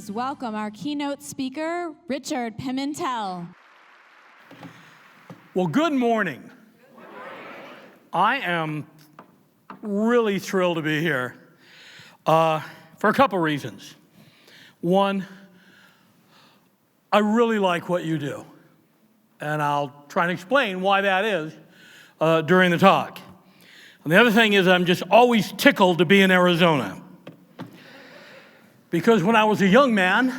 please welcome our keynote speaker, Richard Pimentel. Well, good morning. Good morning. I am really thrilled to be here for a couple reasons. One, I really like what you do, and I'll try and explain why that is during the talk. And the other thing is I'm just always tickled to be in Arizona. Because when I was a young man,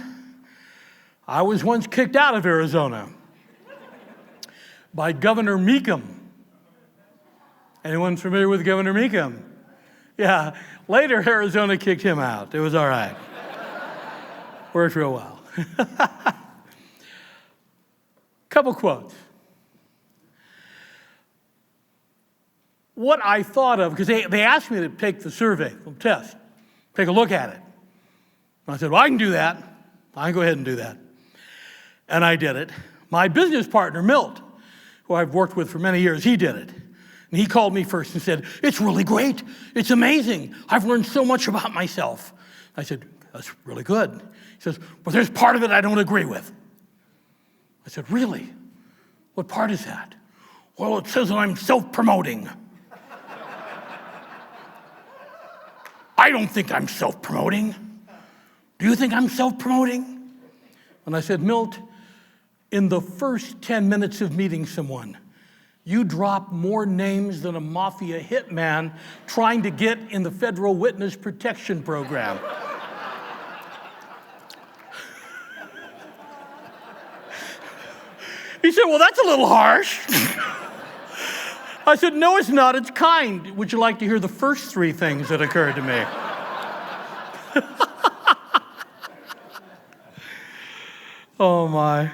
I was once kicked out of Arizona by Governor Meekum. Anyone familiar with Governor Meekum? Yeah, later Arizona kicked him out. It was all right. Worked real well. Couple quotes. What I thought of, because they asked me to take the survey, the test, take a look at it. And I said, well, I can do that. I can go ahead and do that. And I did it. My business partner, Milt, who I've worked with for many years, he did it. And he called me first and said, it's really great. It's amazing. I've learned so much about myself. I said, that's really good. He says, but there's part of it I don't agree with. I said, really? What part is that? Well, it says that I'm self-promoting. I don't think I'm self-promoting. Do you think I'm self-promoting? And I said, Milt, in the first 10 minutes of meeting someone, you drop more names than a mafia hitman trying to get in the federal witness protection program. He said, well, that's a little harsh. I said, no, it's not. It's kind. Would you like to hear the first three things that occurred to me? Oh, my.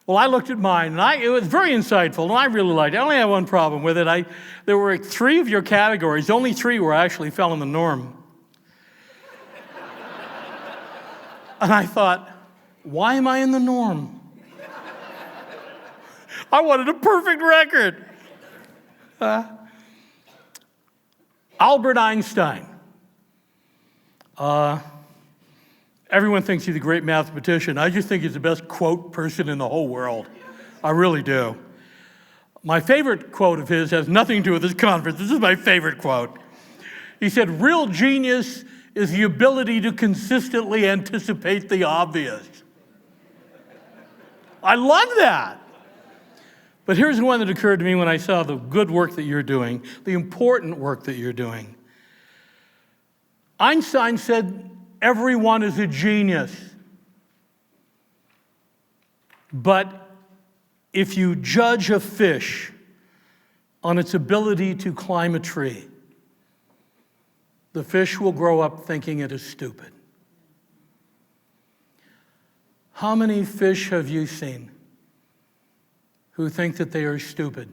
Well, I looked at mine, and it was very insightful, and I really liked it. I only had one problem with it. There were 3 of your categories. Only 3 were actually fell in the norm. And I thought, why am I in the norm? I wanted a perfect record. Albert Einstein. Everyone thinks he's a great mathematician. I just think he's the best quote person in the whole world. I really do. My favorite quote of his has nothing to do with this conference. This is my favorite quote. He said, real genius is the ability to consistently anticipate the obvious. I love that. But here's one that occurred to me when I saw the good work that you're doing, the important work that you're doing. Einstein said, everyone is a genius. But if you judge a fish on its ability to climb a tree, the fish will grow up thinking it is stupid. How many fish have you seen who think that they are stupid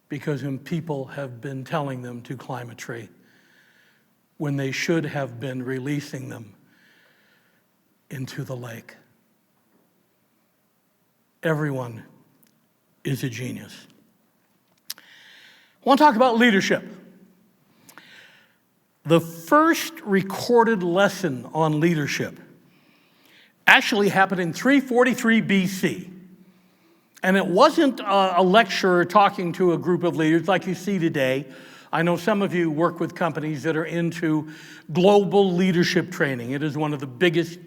because people have been telling them to climb a tree when they should have been releasing them into the lake? Everyone is a genius. I want to talk about leadership. The first recorded lesson on leadership actually happened in 343 BC. And it wasn't a lecturer talking to a group of leaders like you see today. I know some of you work with companies that are into global leadership training. It is one of the biggest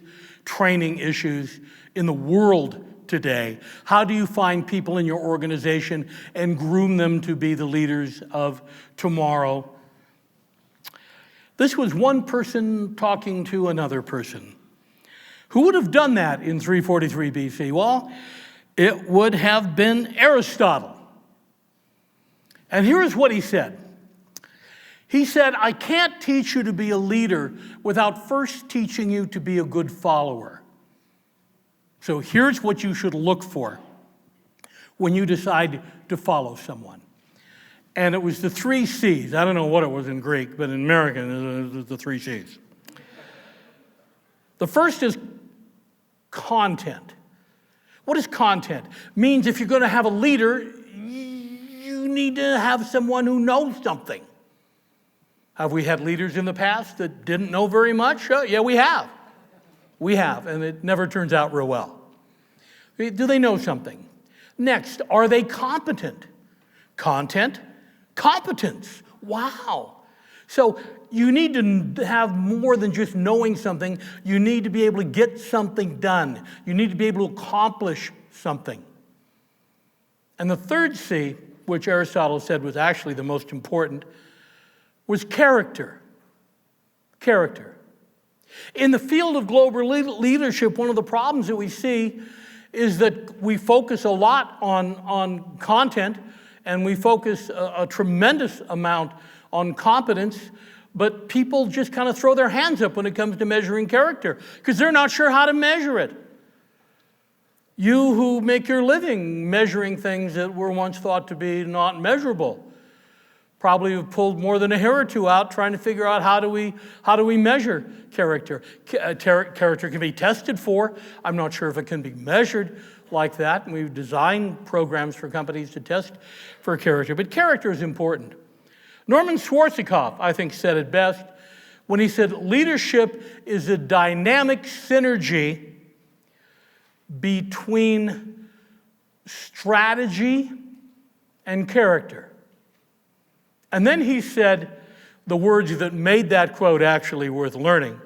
training issues in the world today. How do you find people in your organization and groom them to be the leaders of tomorrow? This was one person talking to another person. Who would have done that in 343 BC? Well, it would have been Aristotle. And here's what he said. He said, I can't teach you to be a leader without first teaching you to be a good follower. So here's what you should look for when you decide to follow someone. And it was the 3 C's. I don't know what it was in Greek, but in American, it was the 3 C's. The first is content. What is content? Means if you're going to have a leader, you need to have someone who knows something. Have we had leaders in the past that didn't know very much? Yeah, we have. We have, and it never turns out real well. Do they know something? Next, are they competent? Content, competence. Wow. So you need to have more than just knowing something. You need to be able to get something done. You need to be able to accomplish something. And the third C, which Aristotle said was actually the most important, was character. Character. In the field of global leadership, one of the problems that we see is that we focus a lot on content, and we focus a tremendous amount on competence, but people just kind of throw their hands up when it comes to measuring character because they're not sure how to measure it. You who make your living measuring things that were once thought to be not measurable probably have pulled more than a hair or two out trying to figure out how do we measure character. Character can be tested for. I'm not sure if it can be measured like that, and we've designed programs for companies to test for character, but character is important. Norman Schwarzkopf, I think, said it best when he said, leadership is a dynamic synergy between strategy and character. And then he said the words that made that quote actually worth learning.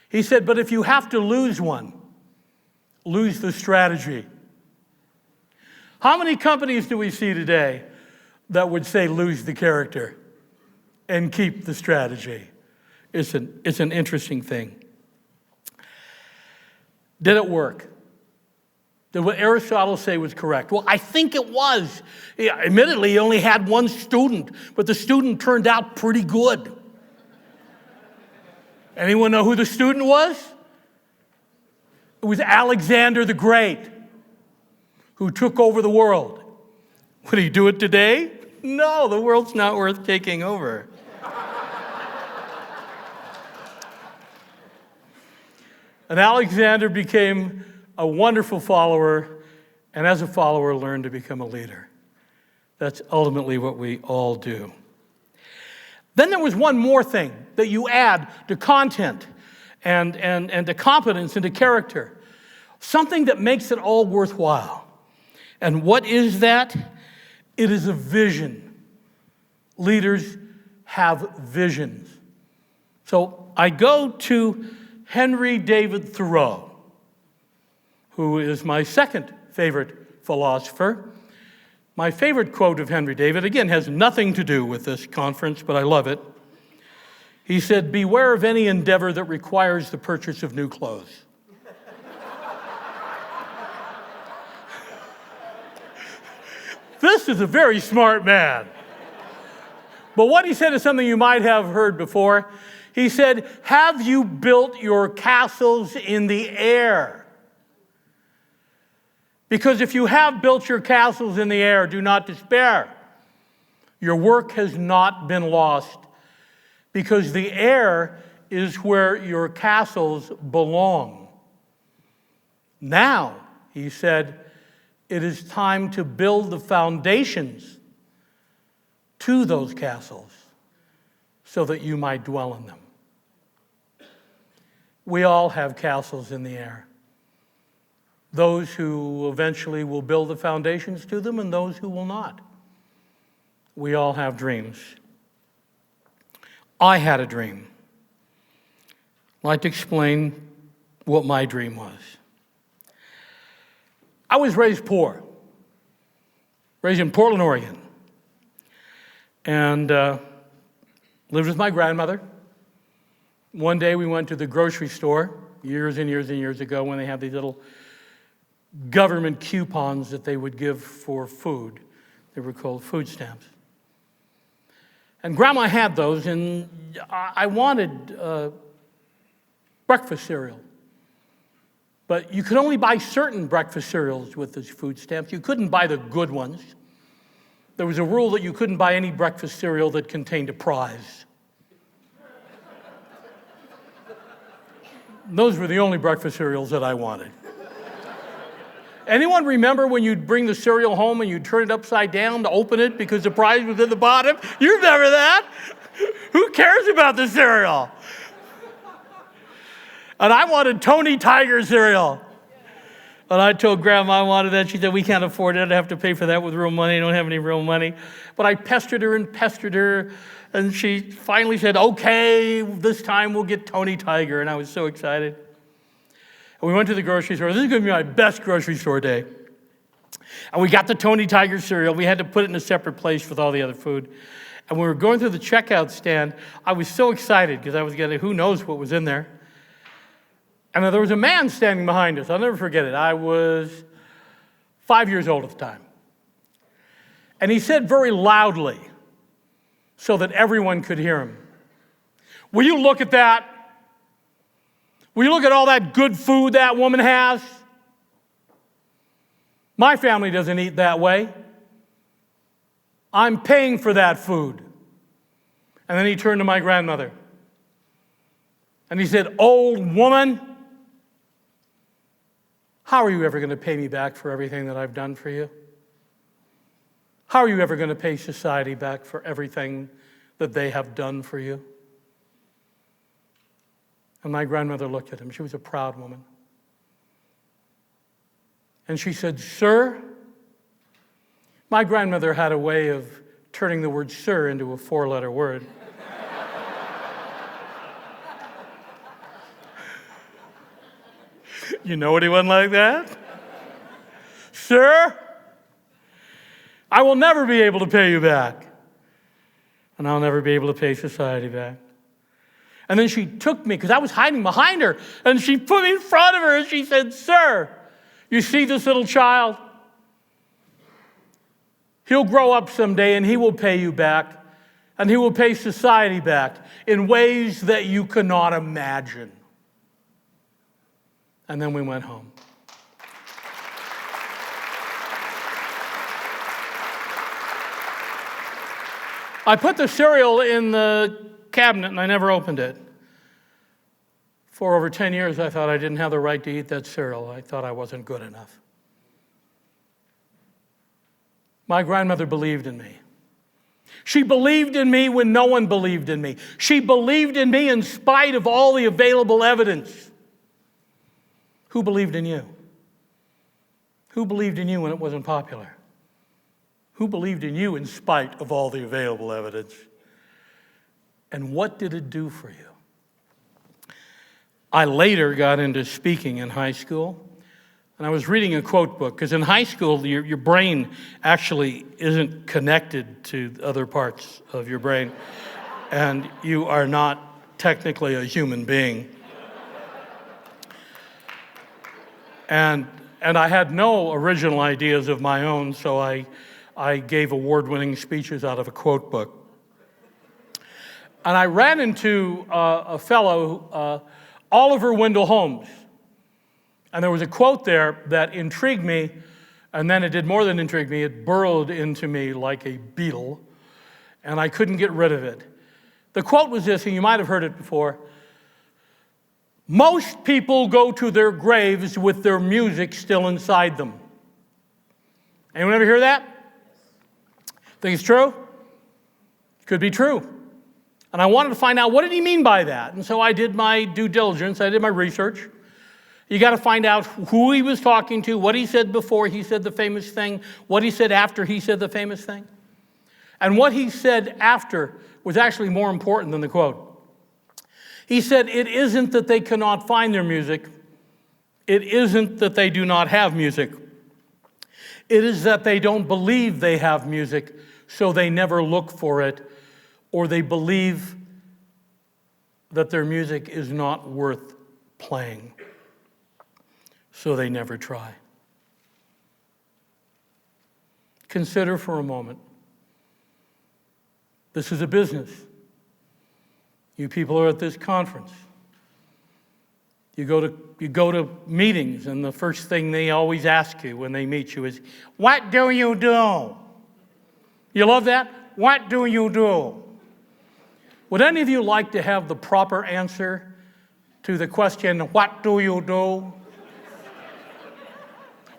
He said, but if you have to lose one, lose the strategy. How many companies do we see today that would say lose the character and keep the strategy? It's an interesting thing. Did it work? Did what Aristotle say was correct? Well, I think it was. Admittedly, he only had one student, but the student turned out pretty good. Anyone know who the student was? It was Alexander the Great, who took over the world. Would he do it today? No, the world's not worth taking over. And Alexander became a wonderful follower, and as a follower, learned to become a leader. That's ultimately what we all do. Then there was one more thing that you add to content and to competence and to character. Something that makes it all worthwhile. And what is that? It is a vision. Leaders have visions. So I go to Henry David Thoreau, who is my second favorite philosopher. My favorite quote of Henry David, again, has nothing to do with this conference, but I love it. He said, beware of any endeavor that requires the purchase of new clothes. This is a very smart man. But what he said is something you might have heard before. He said, have you built your castles in the air? Because if you have built your castles in the air, do not despair. Your work has not been lost, because the air is where your castles belong. Now, he said, it is time to build the foundations to those castles so that you might dwell in them. We all have castles in the air. Those who eventually will build the foundations to them and those who will not. We all have dreams. I had a dream. I'd like to explain what my dream was. I was raised poor, raised in Portland, Oregon, and lived with my grandmother. One day we went to the grocery store years and years and years ago when they had these little government coupons that they would give for food. They were called food stamps. And Grandma had those, and I wanted breakfast cereal. But you could only buy certain breakfast cereals with those food stamps. You couldn't buy the good ones. There was a rule that you couldn't buy any breakfast cereal that contained a prize. Those were the only breakfast cereals that I wanted. Anyone remember when you'd bring the cereal home and you'd turn it upside down to open it because the prize was at the bottom? You remember that? Who cares about the cereal? And I wanted Tony Tiger cereal. And I told Grandma I wanted that. She said, we can't afford it. I have to pay for that with real money. I don't have any real money. But I pestered her. And she finally said, okay, this time we'll get Tony Tiger. And I was so excited. And we went to the grocery store. This is going to be my best grocery store day. And we got the Tony Tiger cereal. We had to put it in a separate place with all the other food. And when we were going through the checkout stand, I was so excited because I was getting, who knows what was in there. And there was a man standing behind us. I'll never forget it. I was 5 years old at the time. And he said very loudly, so that everyone could hear him, will you look at that? Will you look at all that good food that woman has? My family doesn't eat that way. I'm paying for that food. And then he turned to my grandmother. And he said, old woman, how are you ever going to pay me back for everything that I've done for you? How are you ever going to pay society back for everything that they have done for you? And my grandmother looked at him. She was a proud woman. And she said, sir, my grandmother had a way of turning the word sir into a 4-letter word. You know anyone like that? Sir, I will never be able to pay you back. And I'll never be able to pay society back. And then she took me, because I was hiding behind her, and she put me in front of her, and she said, sir, you see this little child? He'll grow up someday, and he will pay you back, and he will pay society back in ways that you cannot imagine. And then we went home. I put the cereal in the cabinet and I never opened it. For over 10 years, I thought I didn't have the right to eat that cereal. I thought I wasn't good enough. My grandmother believed in me. She believed in me when no one believed in me. She believed in me in spite of all the available evidence. Who believed in you? Who believed in you when it wasn't popular? Who believed in you in spite of all the available evidence? And what did it do for you? I later got into speaking in high school, and I was reading a quote book, because in high school, your brain actually isn't connected to other parts of your brain, and you are not technically a human being. And I had no original ideas of my own, so I gave award-winning speeches out of a quote book. And I ran into a fellow, Oliver Wendell Holmes. And there was a quote there that intrigued me, and then it did more than intrigue me. It burrowed into me like a beetle, and I couldn't get rid of it. The quote was this, and you might have heard it before. Most people go to their graves with their music still inside them. Anyone ever hear that? Think it's true? Could be true. And I wanted to find out, what did he mean by that? And so I did my due diligence. I did my research. You got to find out who he was talking to, what he said before he said the famous thing, what he said after he said the famous thing. And what he said after was actually more important than the quote. He said, it isn't that they cannot find their music. It isn't that they do not have music. It is that they don't believe they have music, so they never look for it, or they believe that their music is not worth playing, so they never try. Consider for a moment. This is a business. You people are at this conference. You go to meetings, and the first thing they always ask you when they meet you is, what do you do? You love that? What do you do? Would any of you like to have the proper answer to the question, what do you do?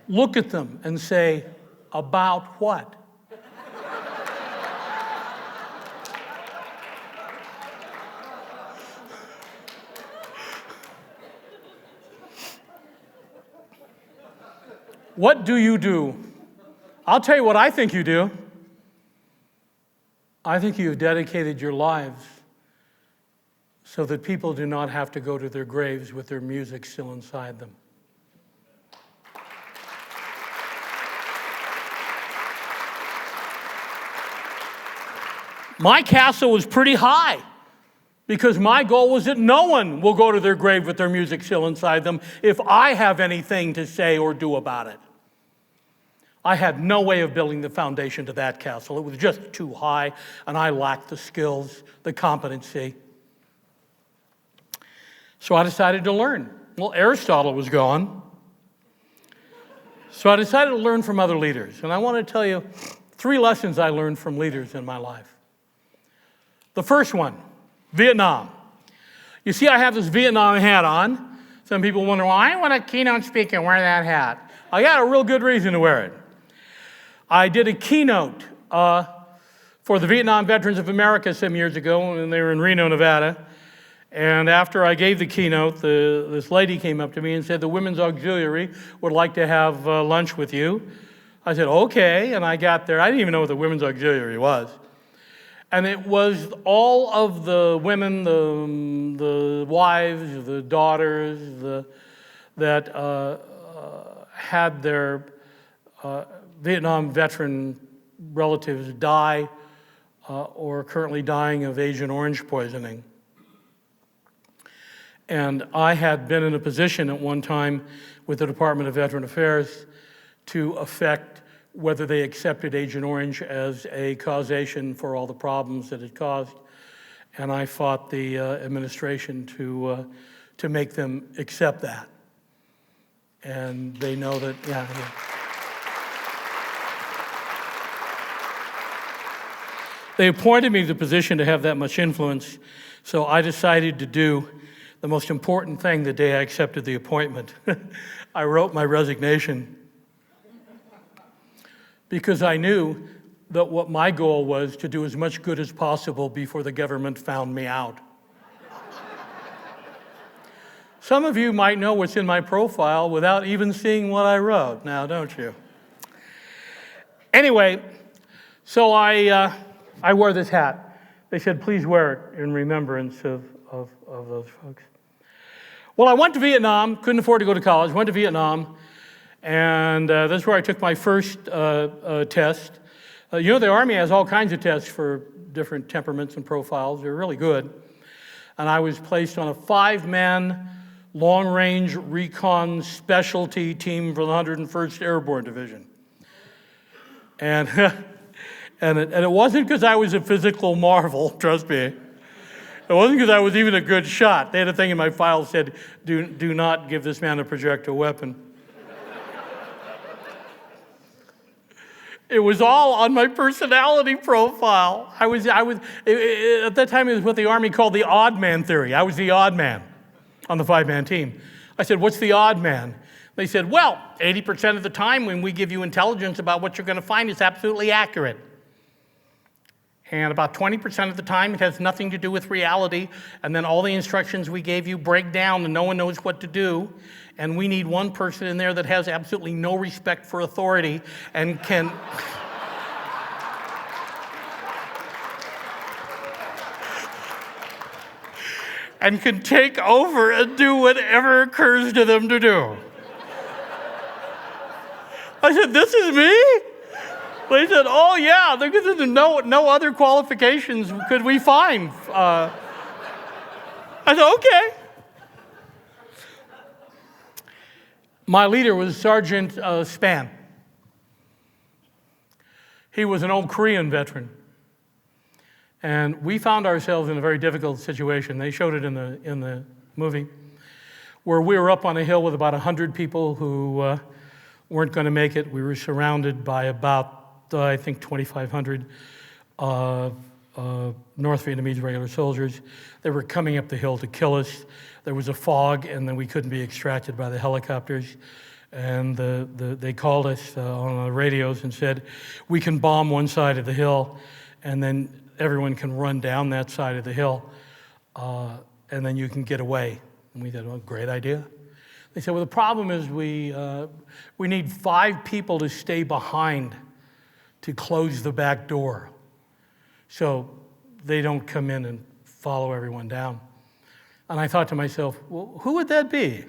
Look at them and say, about what? What do you do? I'll tell you what I think you do. I think you've dedicated your lives so that people do not have to go to their graves with their music still inside them. My castle was pretty high because my goal was that no one will go to their grave with their music still inside them if I have anything to say or do about it. I had no way of building the foundation to that castle. It was just too high, and I lacked the skills, the competency. So I decided to learn. Well, Aristotle was gone. So I decided to learn from other leaders. And I want to tell you 3 lessons I learned from leaders in my life. The first one, Vietnam. You see, I have this Vietnam hat on. Some people wonder, why would a keynote speaker wear that hat? I got a real good reason to wear it. I did a keynote for the Vietnam Veterans of America some years ago when they were in Reno, Nevada. And after I gave the keynote, this lady came up to me and said, the Women's Auxiliary would like to have lunch with you. I said, okay, and I got there. I didn't even know what the Women's Auxiliary was. And it was all of the women, the wives, the daughters that had their Vietnam veteran relatives die or currently dying of Agent Orange poisoning. And I had been in a position at one time with the Department of Veteran Affairs to affect whether they accepted Agent Orange as a causation for all the problems that it caused. And I fought the administration to make them accept that. And they know that, yeah. They appointed me to the position to have that much influence, so I decided to do the most important thing the day I accepted the appointment. I wrote my resignation because I knew that what my goal was to do as much good as possible before the government found me out. Some of you might know what's in my profile without even seeing what I wrote now, don't you? Anyway, so I wore this hat. They said, please wear it in remembrance of those folks. Well, I went to Vietnam, couldn't afford to go to college, went to Vietnam, and that's where I took my first test. You know, the Army has all kinds of tests for different temperaments and profiles. They're really good. And I was placed on a 5-man long-range recon specialty team for the 101st Airborne Division. And it wasn't because I was a physical marvel, trust me. It wasn't because I was even a good shot. They had a thing in my file that said, do not give this man a projectile weapon. It was all on my personality profile. I was at that time it was what the Army called the odd man theory. I was the odd man on the 5-man team. I said, what's the odd man? They said, well, 80% of the time when we give you intelligence about what you're going to find, it's absolutely accurate. And about 20% of the time, it has nothing to do with reality. And then all the instructions we gave you break down and no one knows what to do. And we need one person in there that has absolutely no respect for authority and can... and can take over and do whatever occurs to them to do. I said, this is me? They said, oh yeah, there's no other qualifications could we find. I said, okay. My leader was Sergeant Span. He was an old Korean veteran. And we found ourselves in a very difficult situation. They showed it in the movie, where we were up on a hill with about 100 people who weren't going to make it. We were surrounded by about I think 2,500 North Vietnamese regular soldiers. They were coming up the hill to kill us. There was a fog, and then we couldn't be extracted by the helicopters. And they called us on the radios and said, we can bomb one side of the hill, and then everyone can run down that side of the hill, and then you can get away. And we said, well, great idea. They said, well, the problem is we need 5 people to stay behind to close the back door so they don't come in and follow everyone down. And I thought to myself, well, who would that be?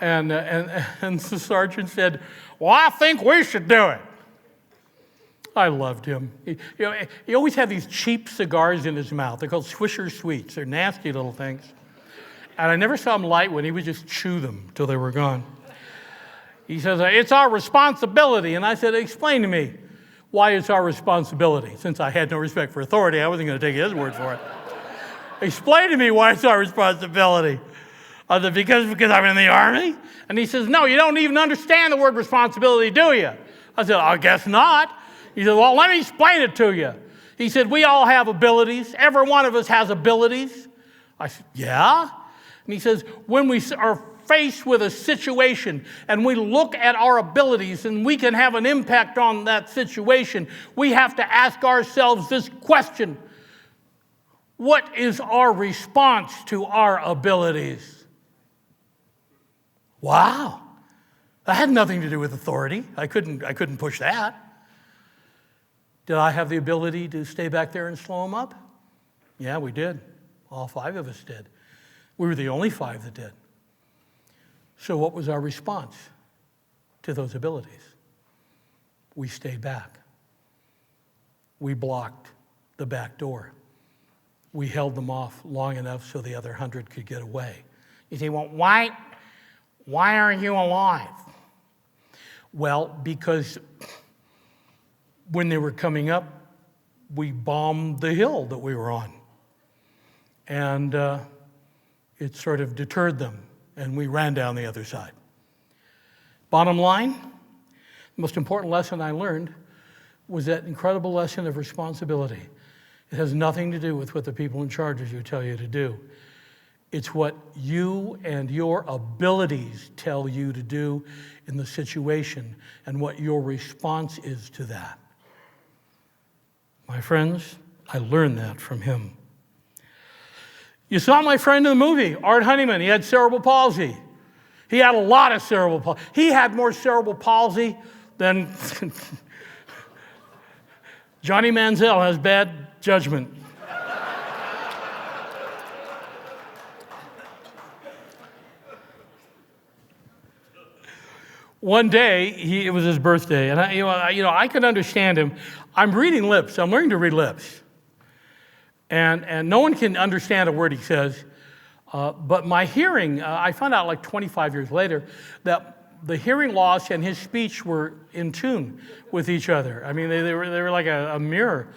and the sergeant said, well, I think we should do it. I loved him. He always had these cheap cigars in his mouth. They're called Swisher Sweets. They're nasty little things. And I never saw him light one. He would just chew them till they were gone. He says, it's our responsibility. And I said, explain to me why it's our responsibility. Since I had no respect for authority, I wasn't going to take his word for it. Explain to me why it's our responsibility. I said, because I'm in the Army? And he says, no, you don't even understand the word responsibility, do you? I said, I guess not. He said, well, let me explain it to you. He said, we all have abilities. Every one of us has abilities. I said, yeah? And he says, when we are faced with a situation and we look at our abilities and we can have an impact on that situation, we have to ask ourselves this question: what is our response to our abilities? Wow. That had nothing to do with authority. I couldn't push that. Did I have the ability to stay back there and slow them up? Yeah, we did. All 5 of us did. We were the only 5 that did. So what was our response to those abilities? We stayed back. We blocked the back door. We held them off long enough so the other 100 could get away. You say, well, why aren't you alive? Well, because when they were coming up, we bombed the hill that we were on. And it sort of deterred them, and we ran down the other side. Bottom line, the most important lesson I learned was that incredible lesson of responsibility. It has nothing to do with what the people in charge of you tell you to do. It's what you and your abilities tell you to do in the situation and what your response is to that. My friends, I learned that from him. You saw my friend in the movie, Art Honeyman. He had cerebral palsy. He had a lot of cerebral palsy. He had more cerebral palsy than Johnny Manziel has bad judgment. One day, it was his birthday, and I could understand him. I'm reading lips. I'm learning to read lips. And no one can understand a word he says. But my hearing, I found out like 25 years later that the hearing loss and his speech were in tune with each other. I mean, they were like a mirror.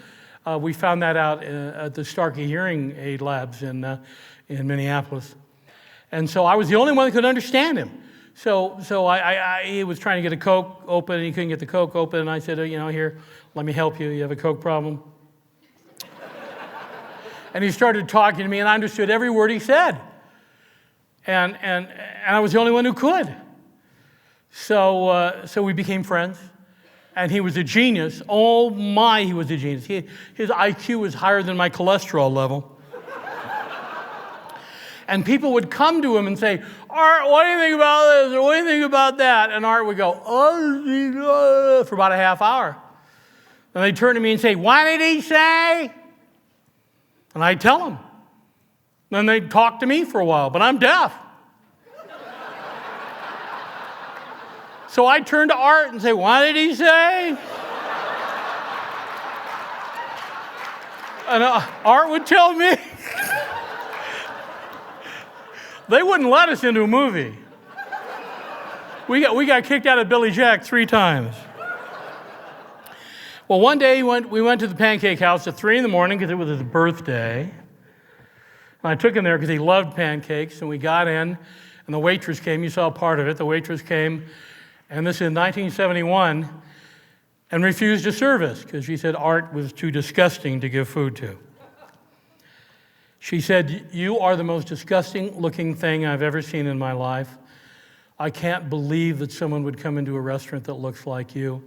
We found that out at the Starkey Hearing Aid Labs in Minneapolis. And so I was the only one that could understand him. So he was trying to get a Coke open, and he couldn't get the Coke open. And I said, here, let me help you. You have a Coke problem? And he started talking to me, and I understood every word he said. And I was the only one who could. So we became friends. And he was a genius. Oh my, he was a genius. His IQ was higher than my cholesterol level. And people would come to him and say, Art, what do you think about this? Or what do you think about that? And Art would go, oh, for about a half hour. And they'd turn to me and say, what did he say? And I'd tell them. Then they'd talk to me for a while, but I'm deaf. So I'd turn to Art and say, what did he say? And Art would tell me. They wouldn't let us into a movie. We got kicked out of Billy Jack 3 times. Well, one day we went to the Pancake House at 3 in the morning because it was his birthday. And I took him there because he loved pancakes. And we got in, and the waitress came. You saw part of it. The waitress came, and this is in 1971, and refused to serve us because she said Art was too disgusting to give food to. She said, you are the most disgusting looking thing I've ever seen in my life. I can't believe that someone would come into a restaurant that looks like you.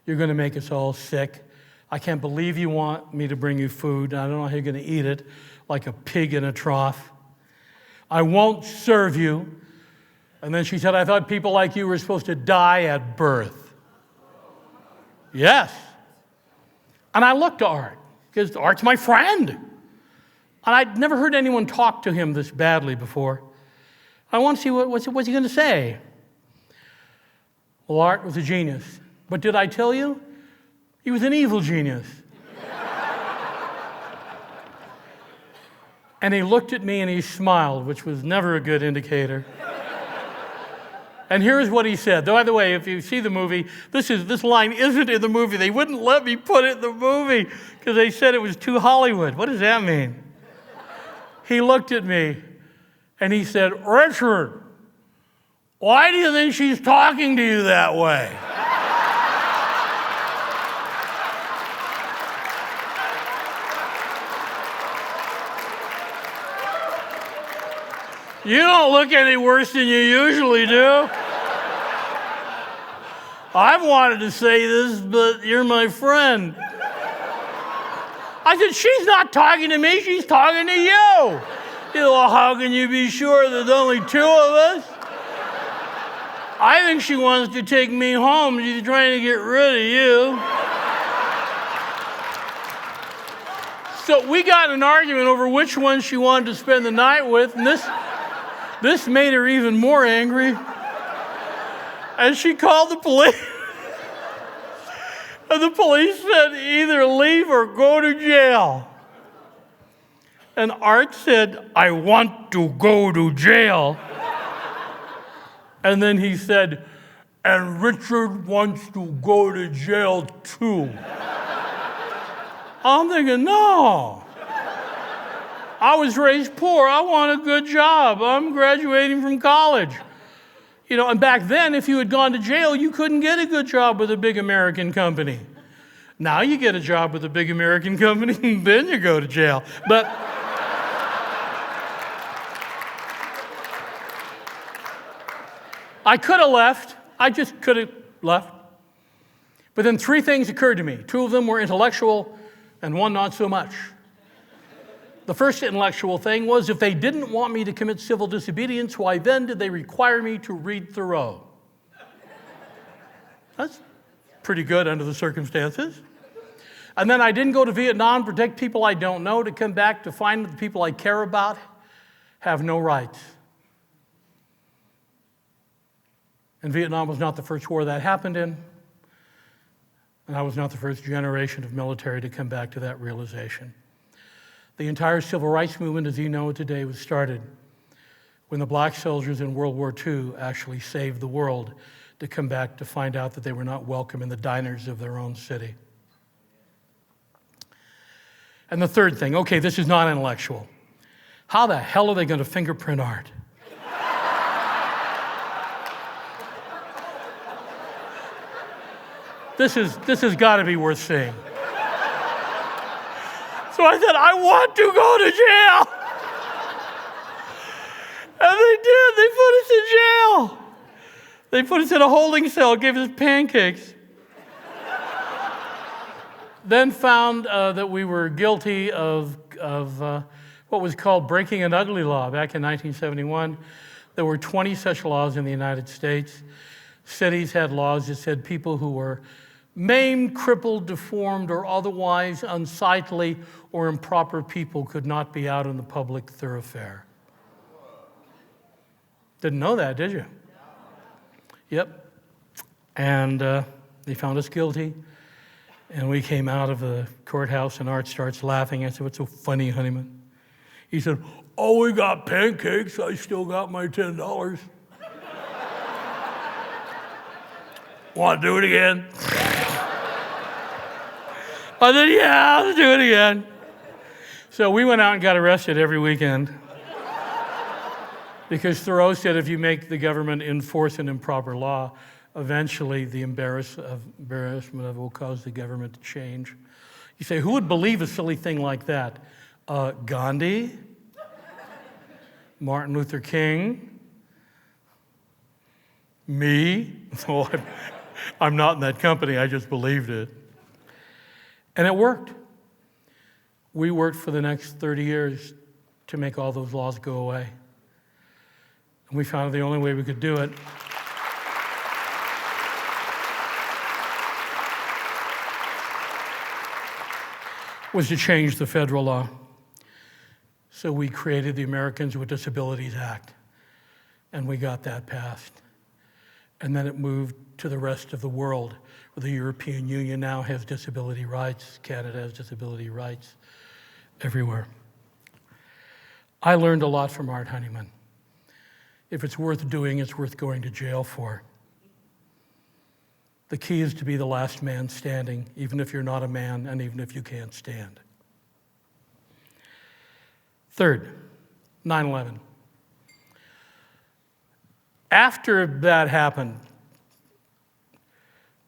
You're going to make us all sick. I can't believe you want me to bring you food. I don't know how you're going to eat it, like a pig in a trough. I won't serve you. And then she said, I thought people like you were supposed to die at birth. Yes. And I looked to Art, because Art's my friend. And I'd never heard anyone talk to him this badly before. I want to see what's he going to say. Well, Art was a genius. But did I tell you? He was an evil genius. And he looked at me and he smiled, which was never a good indicator. And here's what he said. By the way, if you see the movie, this line isn't in the movie. They wouldn't let me put it in the movie because they said it was too Hollywood. What does that mean? He looked at me and he said, Richard, why do you think she's talking to you that way? You don't look any worse than you usually do. I've wanted to say this, but you're my friend. I said, she's not talking to me, she's talking to you. You know, well, how can you be sure there's only two of us? I think she wants to take me home. She's trying to get rid of you. So we got in an argument over which one she wanted to spend the night with, and this made her even more angry. And she called the police. And the police said, either leave or go to jail. And Art said, I want to go to jail. And then he said, and Richard wants to go to jail too. I'm thinking, no. I was raised poor. I want a good job. I'm graduating from college. You know, and back then, if you had gone to jail, you couldn't get a good job with a big American company. Now you get a job with a big American company, and then you go to jail. But I could have left. I just could have left. But then three things occurred to me. Two of them were intellectual, and one not so much. The first intellectual thing was, if they didn't want me to commit civil disobedience, why then did they require me to read Thoreau? That's pretty good under the circumstances. And then I didn't go to Vietnam to protect people I don't know, to come back to find that the people I care about have no rights. And Vietnam was not the first war that happened in, and I was not the first generation of military to come back to that realization. The entire civil rights movement, as you know it today, was started when the black soldiers in World War II actually saved the world to come back to find out that they were not welcome in the diners of their own city. And the third thing, okay, this is not intellectual. How the hell are they going to fingerprint Art? This has got to be worth seeing. So I said, I want to go to jail. And they did. They put us in jail. They put us in a holding cell, gave us pancakes. Then found that we were guilty of what was called breaking an ugly law back in 1971. There were 20 such laws in the United States. Cities had laws that said people who were maimed, crippled, deformed, or otherwise unsightly or improper people could not be out in the public thoroughfare. Didn't know that, did you? Yep. And they found us guilty. And we came out of the courthouse, and Art starts laughing. I said, what's so funny, honeyman? He said, oh, we got pancakes. I still got my $10. Want to do it again? I said, yeah, let's do it again. So we went out and got arrested every weekend because Thoreau said if you make the government enforce an improper law, eventually the embarrassment of it will cause the government to change. You say, who would believe a silly thing like that? Gandhi? Martin Luther King? Me? Oh, I'm not in that company, I just believed it. And it worked. We worked for the next 30 years to make all those laws go away. And we found the only way we could do it was to change the federal law. So we created the Americans with Disabilities Act, and we got that passed. And then it moved to the rest of the world, where the European Union now has disability rights, Canada has disability rights, everywhere. I learned a lot from Art Honeyman. If it's worth doing, it's worth going to jail for. The key is to be the last man standing, even if you're not a man and even if you can't stand. Third, 9/11. After that happened,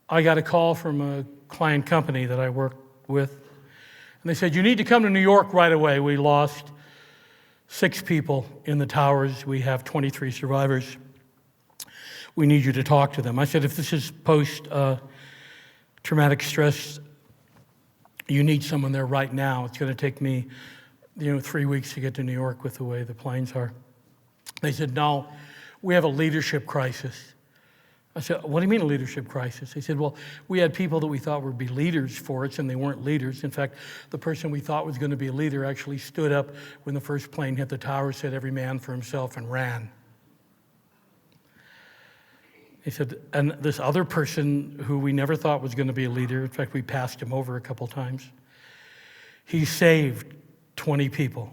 I got a call from a client company that I worked with, and they said, you need to come to New York right away. We lost 6 people in the towers. We have 23 survivors. We need you to talk to them. I said, if this is post-traumatic stress, you need someone there right now. It's going to take me 3 weeks to get to New York with the way the planes are. They said, no, we have a leadership crisis. I said, what do you mean a leadership crisis? They said, well, we had people that we thought would be leaders for us, and they weren't leaders. In fact, the person we thought was going to be a leader actually stood up when the first plane hit the tower, said every man for himself, and ran. He said, and this other person who we never thought was going to be a leader, in fact, we passed him over a couple times, he saved 20 people.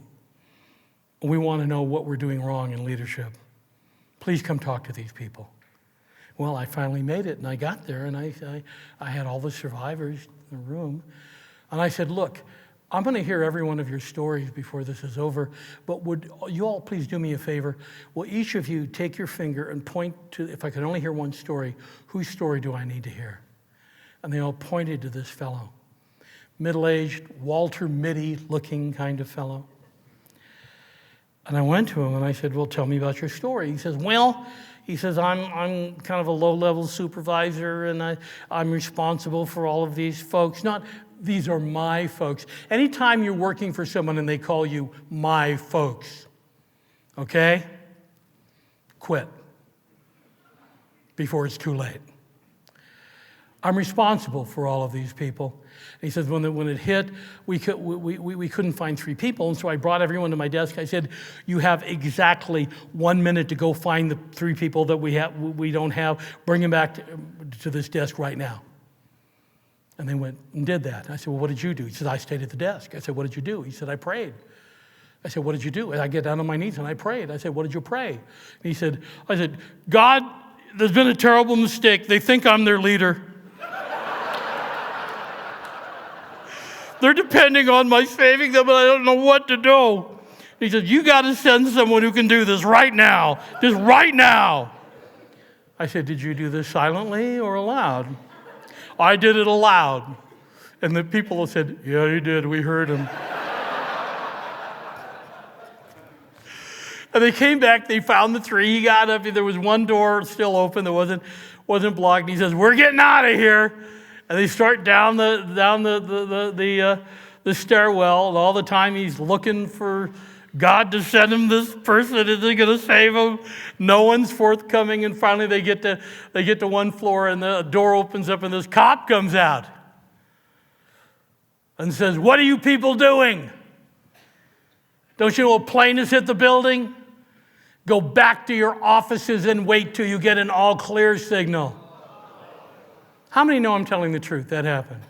We want to know what we're doing wrong in leadership. Please come talk to these people. Well, I finally made it, and I got there, and I had all the survivors in the room. And I said, look, I'm going to hear every one of your stories before this is over, but would you all please do me a favor? Will each of you take your finger and point to, if I could only hear one story, whose story do I need to hear? And they all pointed to this fellow, middle-aged, Walter Mitty-looking kind of fellow. And I went to him, and I said, well, tell me about your story. He says, well, I'm kind of a low-level supervisor, and I'm responsible for all of these folks. Not, these are my folks. Anytime you're working for someone and they call you my folks, okay? Quit before it's too late. I'm responsible for all of these people. And he says, when it hit, we couldn't find 3 people, and so I brought everyone to my desk. I said, you have exactly 1 minute to go find the 3 people that we don't have. Bring them back to this desk right now. And they went and did that. And I said, well, what did you do? He said, I stayed at the desk. I said, what did you do? He said, I prayed. I said, what did you do? And I get down on my knees and I prayed. I said, what did you pray? And he said, I said, God, there's been a terrible mistake. They think I'm their leader. They're depending on my saving them, and I don't know what to do. He said, you got to send someone who can do this right now. Just right now. I said, did you do this silently or aloud? I did it aloud. And the people said, yeah, he did. We heard him. And they came back. They found the 3. He got up. There was one door still open that wasn't blocked. And he says, we're getting out of here. And they start down the stairwell, and all the time he's looking for God to send him this person. Is he going to save him? No one's forthcoming, and finally they get to one floor, and the door opens up, and this cop comes out and says, "What are you people doing? Don't you know a plane has hit the building? Go back to your offices and wait till you get an all clear signal." How many know I'm telling the truth? That happened.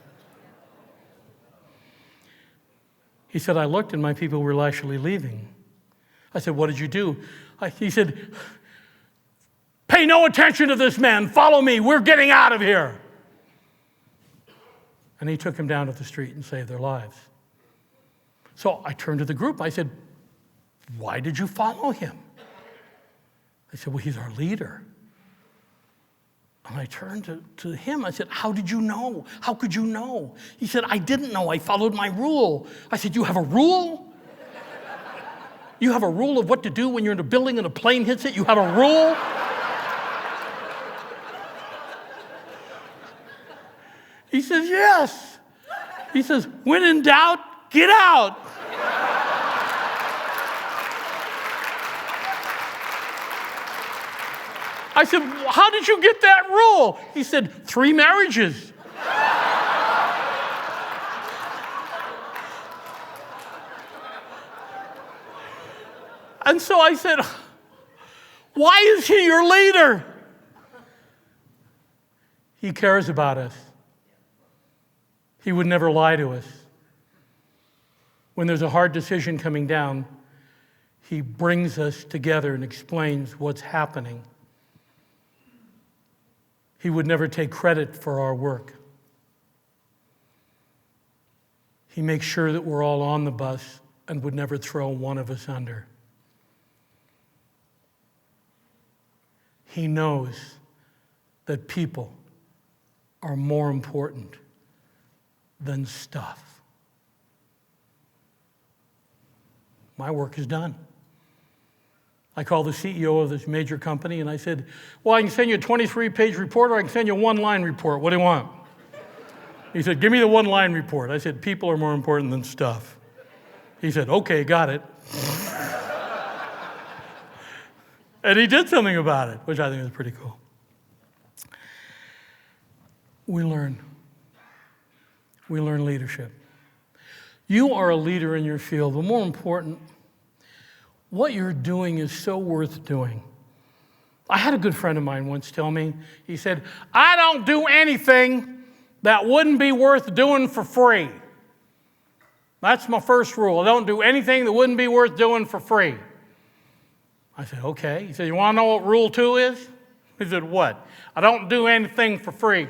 He said, I looked and my people were actually leaving. I said, what did you do? He said, pay no attention to this man. Follow me. We're getting out of here. And he took him down to the street and saved their lives. So I turned to the group. I said, why did you follow him? They said, well, he's our leader. And I turned to him. I said, how did you know? How could you know? He said, I didn't know. I followed my rule. I said, you have a rule? You have a rule of what to do when you're in a building and a plane hits it? You have a rule? He says, yes. He says, when in doubt, get out. I said, how did you get that rule? He said, 3 marriages. And so I said, why is he your leader? He cares about us. He would never lie to us. When there's a hard decision coming down, he brings us together and explains what's happening. He would never take credit for our work. He makes sure that we're all on the bus and would never throw one of us under. He knows that people are more important than stuff. My work is done. I called the CEO of this major company and I said, well, I can send you a 23-page report or I can send you a 1-line report. What do you want? He said, give me the 1-line report. I said, people are more important than stuff. He said, okay, got it. And he did something about it, which I think is pretty cool. We learn. We learn leadership. You are a leader in your field, but more important, what you're doing is so worth doing. I had a good friend of mine once tell me, he said, I don't do anything that wouldn't be worth doing for free. That's my first rule. I don't do anything that wouldn't be worth doing for free. I said, okay. He said, you want to know what rule 2 is? He said, what? I don't do anything for free.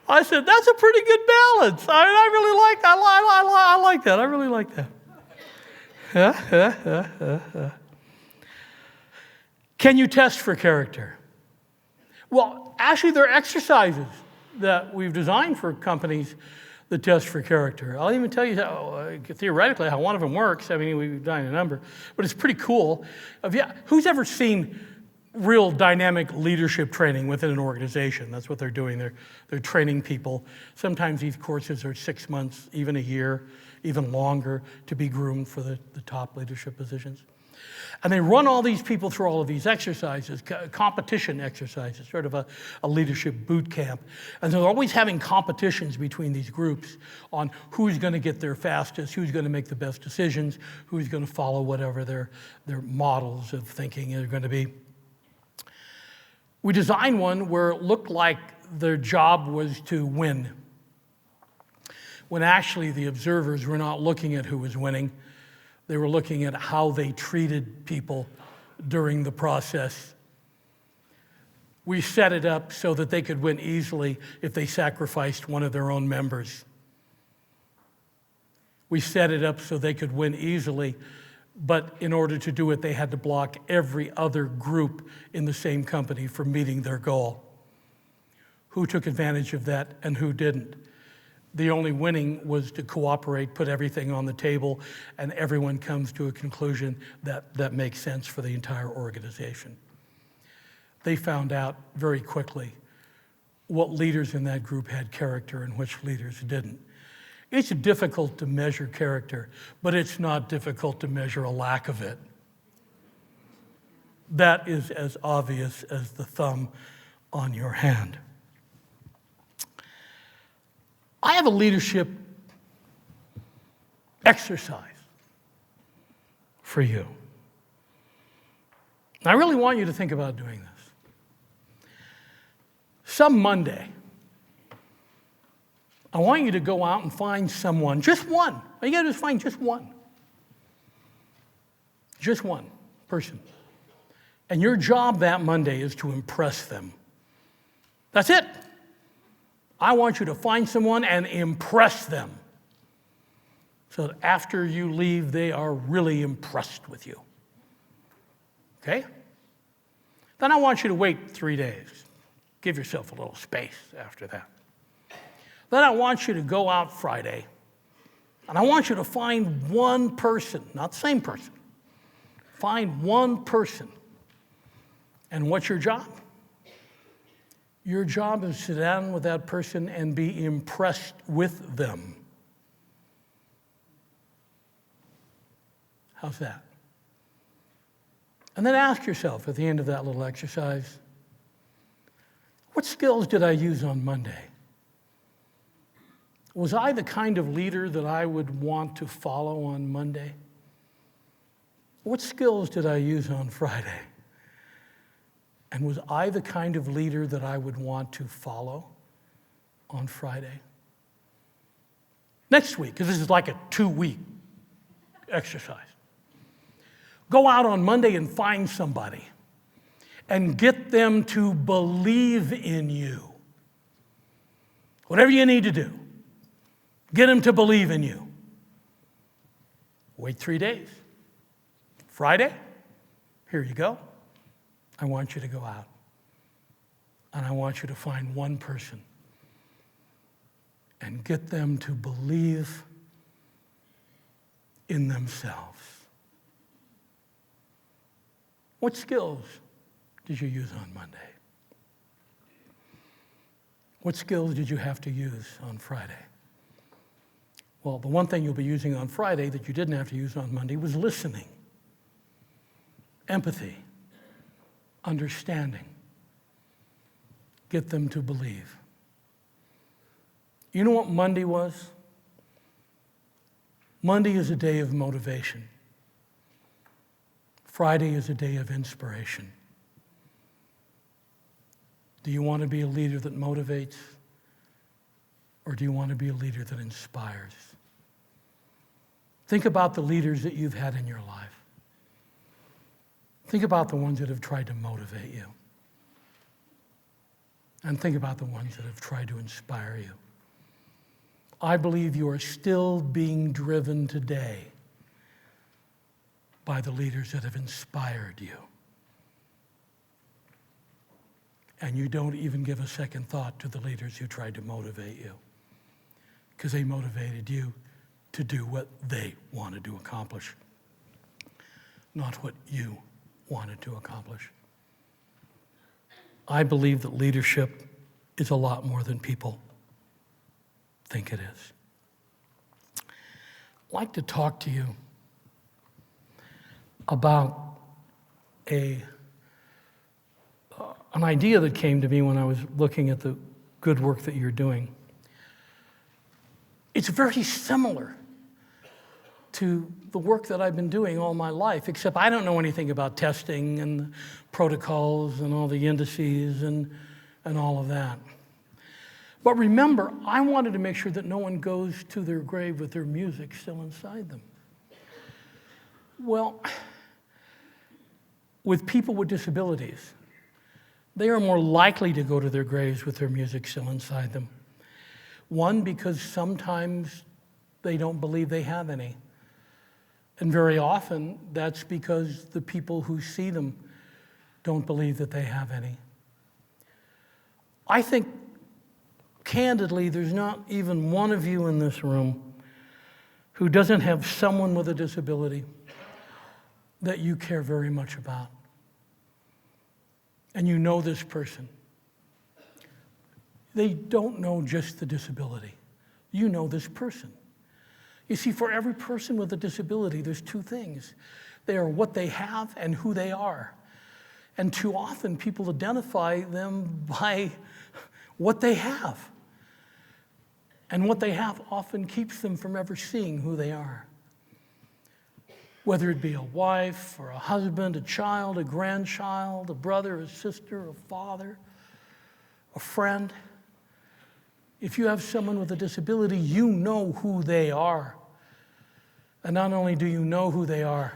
I said, that's a pretty good balance. I really like that. I like that. I really like that. Can you test for character? Well, actually, there are exercises that we've designed for companies that test for character. I'll even tell you theoretically how one of them works. I mean, we've done a number, but it's pretty cool. Who's ever seen real dynamic leadership training within an organization? That's what they're doing. They're training people. Sometimes these courses are 6 months, even a year, even longer to be groomed for the top leadership positions. And they run all these people through all of these exercises, competition exercises, sort of a leadership boot camp. And they're always having competitions between these groups on who's going to get there fastest, who's going to make the best decisions, who's going to follow whatever their models of thinking are going to be. We designed one where it looked like their job was to win, when actually the observers were not looking at who was winning. They were looking at how they treated people during the process. We set it up so that they could win easily if they sacrificed one of their own members. We set it up so they could win easily, but in order to do it, they had to block every other group in the same company from meeting their goal. Who took advantage of that and who didn't? The only winning was to cooperate, put everything on the table, and everyone comes to a conclusion that makes sense for the entire organization. They found out very quickly what leaders in that group had character and which leaders didn't. It's difficult to measure character, but it's not difficult to measure a lack of it. That is as obvious as the thumb on your hand. I have a leadership exercise for you. And I really want you to think about doing this. Some Monday, I want you to go out and find someone, just one. All you gotta do is find just one. Just one person. And your job that Monday is to impress them. That's it. I want you to find someone and impress them so that after you leave, they are really impressed with you. Okay? Then I want you to wait 3 days. Give yourself a little space after that. Then I want you to go out Friday, and I want you to find one person, not the same person. Find one person. And what's your job? Your job is to sit down with that person and be impressed with them. How's that? And then ask yourself at the end of that little exercise, what skills did I use on Monday? Was I the kind of leader that I would want to follow on Monday? What skills did I use on Friday? And was I the kind of leader that I would want to follow on Friday? Next week, because this is like a 2-week exercise, go out on Monday and find somebody and get them to believe in you. Whatever you need to do, get them to believe in you. Wait 3 days. Friday, here you go. I want you to go out. And I want you to find one person and get them to believe in themselves. What skills did you use on Monday? What skills did you have to use on Friday? Well, the one thing you'll be using on Friday that you didn't have to use on Monday was listening, empathy, understanding. Get them to believe. You know what Monday was? Monday is a day of motivation. Friday is a day of inspiration. Do you want to be a leader that motivates? Or do you want to be a leader that inspires? Think about the leaders that you've had in your life. Think about the ones that have tried to motivate you. And think about the ones that have tried to inspire you. I believe you are still being driven today by the leaders that have inspired you. And you don't even give a second thought to the leaders who tried to motivate you, because they motivated you to do what they wanted to accomplish, not what you wanted to accomplish. I believe that leadership is a lot more than people think it is. I'd like to talk to you about an idea that came to me when I was looking at the good work that you're doing. It's very similar to the work that I've been doing all my life, except I don't know anything about testing and protocols and all the indices and all of that. But remember, I wanted to make sure that no one goes to their grave with their music still inside them. Well, with people with disabilities, they are more likely to go to their graves with their music still inside them. One, because sometimes they don't believe they have any. And very often, that's because the people who see them don't believe that they have any. I think, candidly, there's not even one of you in this room who doesn't have someone with a disability that you care very much about. And you know this person. They don't know just the disability. You know this person. You see, for every person with a disability, there's two things. They are what they have and who they are. And too often, people identify them by what they have. And what they have often keeps them from ever seeing who they are. Whether it be a wife or a husband, a child, a grandchild, a brother, a sister, a father, a friend. If you have someone with a disability, you know who they are. And not only do you know who they are,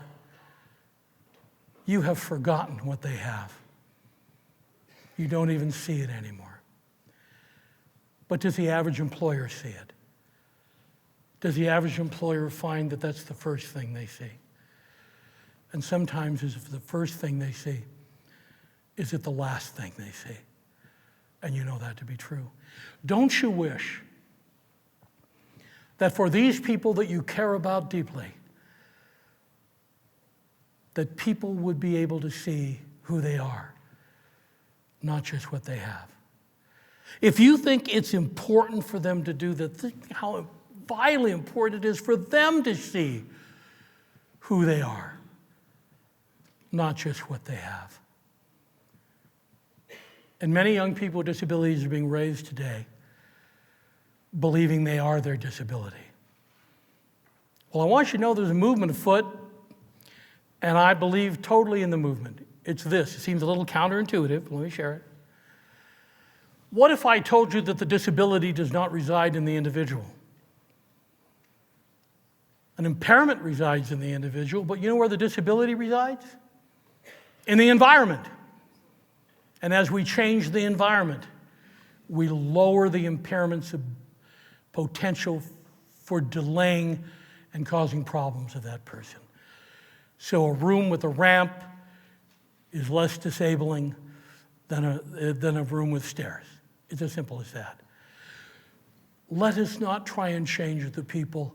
you have forgotten what they have. You don't even see it anymore. But does the average employer see it? Does the average employer find that that's the first thing they see? And sometimes is the first thing they see, is it the last thing they see? And you know that to be true. Don't you wish that for these people that you care about deeply, that people would be able to see who they are, not just what they have? If you think it's important for them to do that, think how vitally important it is for them to see who they are, not just what they have. And many young people with disabilities are being raised today believing they are their disability. Well, I want you to know there's a movement afoot, and I believe totally in the movement. It's this. It seems a little counterintuitive. Let me share it. What if I told you that the disability does not reside in the individual? An impairment resides in the individual, but you know where the disability resides? In the environment. And as we change the environment, we lower the impairment's potential for delaying and causing problems of that person. So a room with a ramp is less disabling than a room with stairs. It's as simple as that. Let us not try and change the people.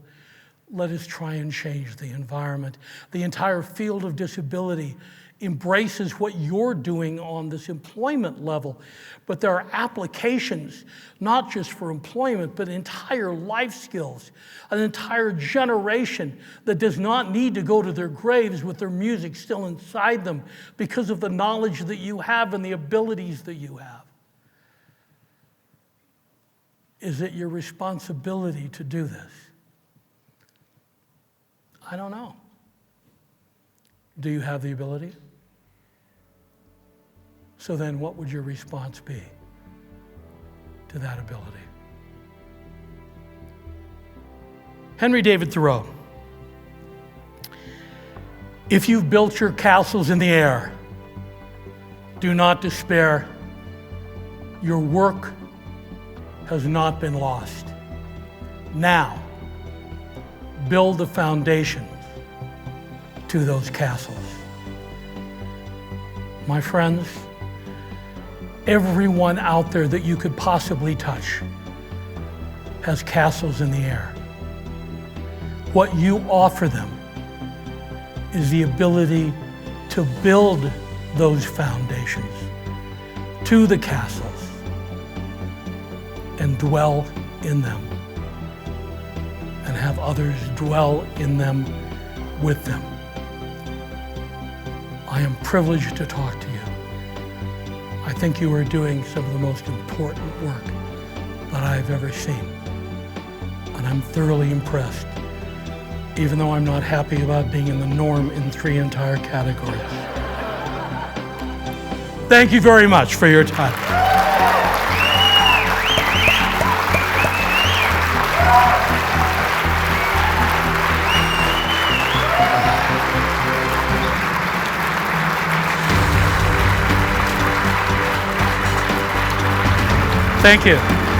Let us try and change the environment. The entire field of disability embraces what you're doing on this employment level, but there are applications, not just for employment, but entire life skills, an entire generation that does not need to go to their graves with their music still inside them because of the knowledge that you have and the abilities that you have. Is it your responsibility to do this? I don't know. Do you have the ability? So then what would your response be to that ability? Henry David Thoreau. If you've built your castles in the air, do not despair. Your work has not been lost. Now, build the foundations to those castles. My friends, everyone out there that you could possibly touch has castles in the air. What you offer them is the ability to build those foundations to the castles and dwell in them and have others dwell in them with them. I am privileged to talk to you. I think you are doing some of the most important work that I've ever seen. And I'm thoroughly impressed, even though I'm not happy about being in the norm in 3 entire categories. Thank you very much for your time. Thank you.